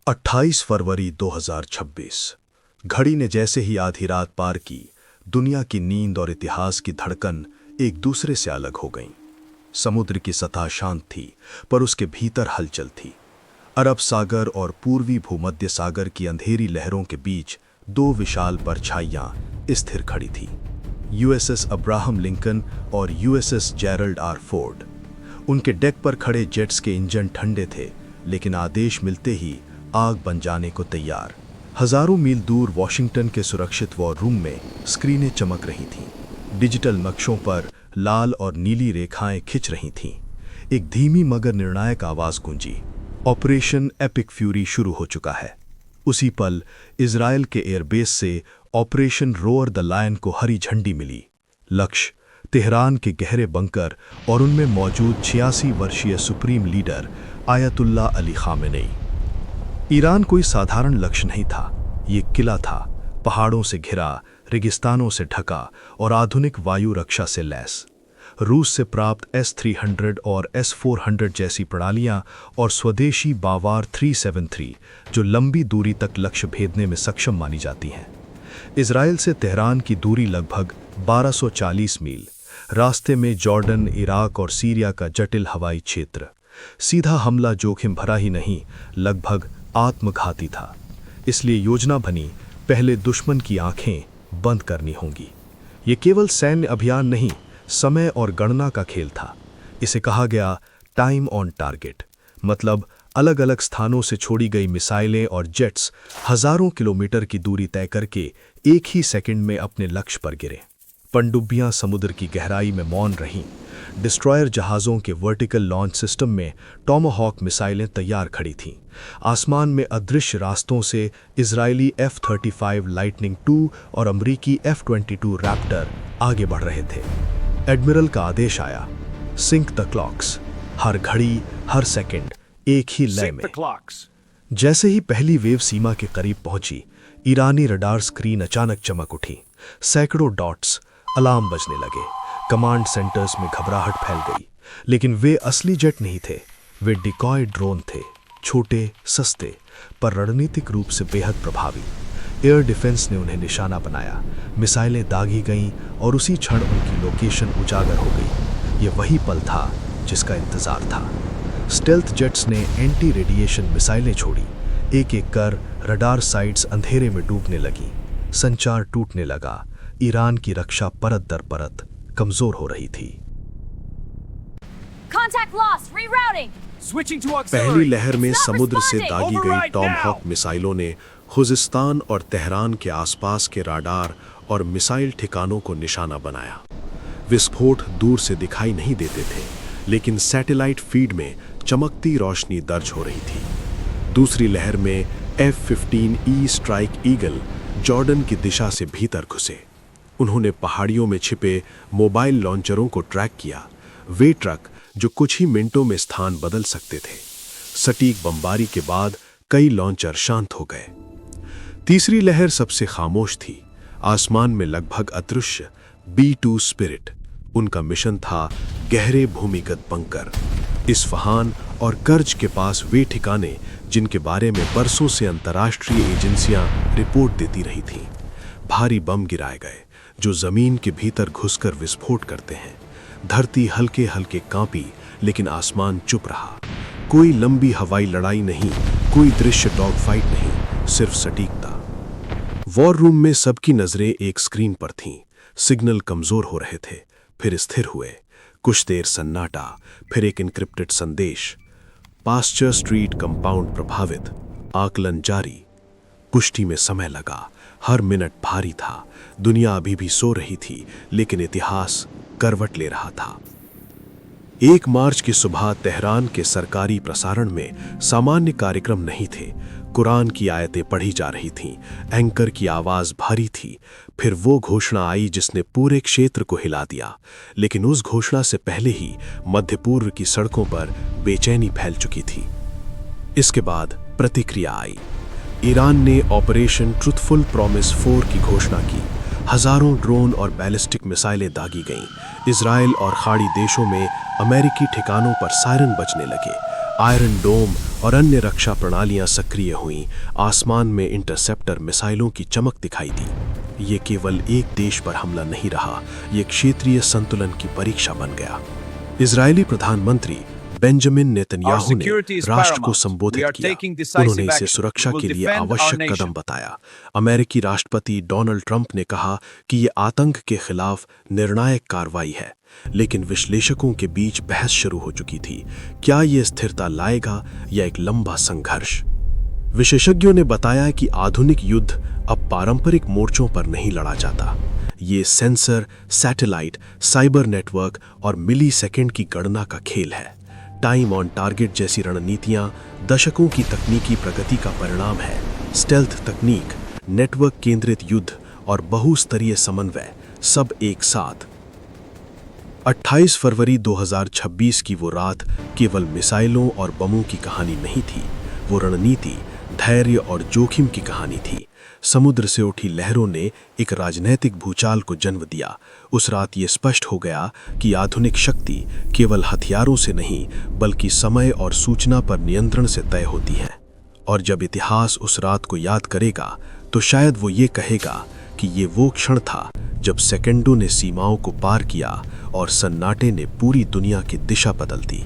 28 फरवरी 2026। घड़ी ने जैसे ही आधी रात पार की, दुनिया की नींद और इतिहास की धड़कन एक दूसरे से अलग हो गईं। समुद्र की सतह शांत थी, पर उसके भीतर हलचल थी। अरब सागर और पूर्वी भूमध्य सागर की अंधेरी लहरों के बीच दो विशाल परछाइयां स्थिर खड़ी थीं। यूएसएस अब्राहम लिंकन और यूएसएस जेरल्ड आर फोर्ड। उनके डेक पर खड़े जेट्स के इंजन ठंडे थे, लेकिन आदेश मिलते ही आग बन जाने को तैयार। हजारों मील दूर वॉशिंगटन के सुरक्षित वॉर रूम में स्क्रीनें चमक रही थीं। डिजिटल नक्शों पर लाल और नीली रेखाएं खिंच रही थीं। एक धीमी मगर निर्णायक आवाज गूंजी, ऑपरेशन एपिक फ्यूरी शुरू हो चुका है। उसी पल इजराइल के एयरबेस से ऑपरेशन रोअर द लायन को हरी झंडी मिली। लक्ष्य तेहरान के गहरे बंकर और उनमें मौजूद 86 वर्षीय supreme leader ayatollah Ali Khamenei. Iran कोई साधारण लक्ष्य नहीं था, ये किला था, पहाड़ों से घिरा, रेगिस्तानों से ढका और आधुनिक वायु रक्षा से लैस। रूस से प्राप्त S-300 और S-400 जैसी प्रणालियां और स्वदेशी बावार 373 जो लंबी दूरी तक लक्ष्य भेदने में सक्षम मानी जाती हैं। इजराइल से तेहरान की दूरी लगभग 1240 मील। रास्ते में जॉर्डन, इराक और सीरिया का जटिल हवाई क्षेत्र। सीधा हमला जोखिम भरा ही नहीं, लगभग आत्मघाती था। इसलिए योजना बनी, पहले दुश्मन की आंखें बंद करनी होंगी। ये केवल सैन्य अभियान नहीं, समय और गणना का खेल था। इसे कहा गया टाइम ऑन टारगेट, मतलब अलग अलग स्थानों से छोड़ी गई मिसाइलें और जेट्स हजारों किलोमीटर की दूरी तय करके एक ही सेकंड में अपने लक्ष्य पर गिरे। पनडुब्बियां समुद्र की गहराई में मौन रहीं। डिस्ट्रॉयर जहाज़ों के वर्टिकल लॉन्च सिस्टम में टॉमाहॉक मिसाइलें तैयार खड़ी थीं। आसमान में अदृश्य रास्तों से इजरायली F-35 लाइटनिंग II और अमरीकी F-22 रैप्टर आगे बढ़ रहे थे। एडमिरल का आदेश आया, सिंक द क्लॉक्स। हर घड़ी, हर सेकंड एक ही लय में। जैसे ही पहली वेव सीमा के करीब पहुंची, ईरानी रडार स्क्रीन अचानक चमक उठी। सैकड़ों डॉट्स, अलार्म बजने लगे। कमांड सेंटर्स में घबराहट फैल गई। लेकिन वे असली जेट नहीं थे, वे डिकॉय ड्रोन थे, छोटे, सस्ते, पर रणनीतिक रूप से बेहद प्रभावी। एयर डिफेंस ने उन्हें निशाना बनाया, मिसाइलें दागी गईं और उसी क्षण उनकी लोकेशन उजागर हो गई। ये वही पल था जिसका इंतजार था। स्टेल्थ जेट्स ने एंटी रेडिएशन मिसाइलें छोड़ी। एक एक कर रडार साइट्स अंधेरे में डूबने लगीं। संचार टूटने लगा। ईरान की रक्षा परत दर परत कमजोर हो रही थी। पहली लहर में समुद्र से दागी गई टॉमहॉक मिसाइलों ने खुजिस्तान और तेहरान के आसपास के राडार और मिसाइल ठिकानों को निशाना बनाया। विस्फोट दूर से दिखाई नहीं देते थे, लेकिन सैटेलाइट फीड में चमकती रोशनी दर्ज हो रही थी। दूसरी लहर में F-15E स्ट्राइक ईगल जॉर्डन की दिशा से भीतर घुसे। उन्होंने पहाड़ियों में छिपे मोबाइल लॉन्चरों को ट्रैक किया, वे ट्रक जो कुछ ही मिनटों में स्थान बदल सकते थे। सटीक बमबारी के बाद कई लॉन्चर शांत हो गए। तीसरी लहर सबसे खामोश थी। आसमान में लगभग अदृश्य B-2 स्पिरिट। उनका मिशन था गहरे भूमिगत बंकर, इस्फहान और कर्ज के पास वे ठिकाने जिनके बारे में बरसों से अंतर्राष्ट्रीय एजेंसियां रिपोर्ट देती रही थीं। भारी बम गिराए गए जो जमीन के भीतर घुसकर विस्फोट करते हैं। धरती हल्के हल्के कांपी, लेकिन आसमान चुप रहा। कोई लंबी हवाई लड़ाई नहीं, कोई दृश्य डॉग फाइट नहीं, सिर्फ सटीकता। वॉर रूम में सबकी नजरें एक स्क्रीन पर थीं। सिग्नल कमजोर हो रहे थे, फिर स्थिर हुए। कुछ देर सन्नाटा, फिर एक इनक्रिप्टेड संदेश। पास्चर स्ट्रीट कंपाउंड प्रभावित, आकलन जारी। कुश्ती में समय लगा, हर मिनट भारी था। दुनिया अभी भी सो रही थी, लेकिन इतिहास करवट ले रहा था। 1 मार्च की सुबह तेहरान के सरकारी प्रसारण में सामान्य कार्यक्रम नहीं थे। कुरान की आयतें पढ़ी जा रही थीं, एंकर की आवाज भारी थी। फिर वो घोषणा आई जिसने पूरे क्षेत्र को हिला दिया। लेकिन उस घोषणा से पहले ही मध्य पूर्व की सड़कों पर बेचैनी फैल चुकी थी। इसके बाद प्रतिक्रिया आई। ईरान ने ऑपरेशन ट्रुथफुल प्रॉमिस 4 की घोषणा की। हजारों ड्रोन और बैलिस्टिक मिसाइलें दागी गईं। इजराइल और खाड़ी देशों में अमेरिकी ठिकानों पर सायरन बजने लगे। आयरन डोम और अन्य रक्षा प्रणालियां सक्रिय हुईं। आसमान में इंटरसेप्टर मिसाइलों की चमक दिखाई दी। ये केवल एक देश पर हमला नहीं रहा, ये क्षेत्रीय संतुलन की परीक्षा बन गया। इजरायली प्रधानमंत्री बेंजामिन नेतन्याहू ने राष्ट्र को संबोधित किया। उन्होंने इसे सुरक्षा के लिए आवश्यक कदम बताया। अमेरिकी राष्ट्रपति डोनाल्ड ट्रंप ने कहा कि ये आतंक के खिलाफ निर्णायक कार्रवाई है, लेकिन विश्लेषकों के बीच बहस शुरू हो चुकी थी। क्या ये स्थिरता लाएगा या एक लंबा संघर्ष? विशेषज्ञों ने बताया कि आधुनिक युद्ध अब पारंपरिक मोर्चों पर नहीं लड़ा जाता। ये सेंसर, सैटेलाइट, साइबर नेटवर्क और मिली सेकेंड की गणना का खेल है। टाइम ऑन टारगेट जैसी रणनीतियां दशकों की तकनीकी प्रगति का परिणाम है। स्टेल्थ तकनीक, नेटवर्क केंद्रित युद्ध और बहुस्तरीय समन्वय सब एक साथ। 28 फरवरी 2026 की वो रात केवल मिसाइलों और बमों की कहानी नहीं थी, वो रणनीति, धैर्य और जोखिम की कहानी थी। समुद्र से उठी लहरों ने एक राजनैतिक भूचाल को जन्म दिया। उस रात ये स्पष्ट हो गया कि आधुनिक शक्ति केवल हथियारों से नहीं, बल्कि समय और सूचना पर नियंत्रण से तय होती है। और जब इतिहास उस रात को याद करेगा, तो शायद वो ये कहेगा कि ये वो क्षण था जब सेकंडों ने सीमाओं को पार किया और सन्नाटे ने पूरी दुनिया की दिशा बदल दी।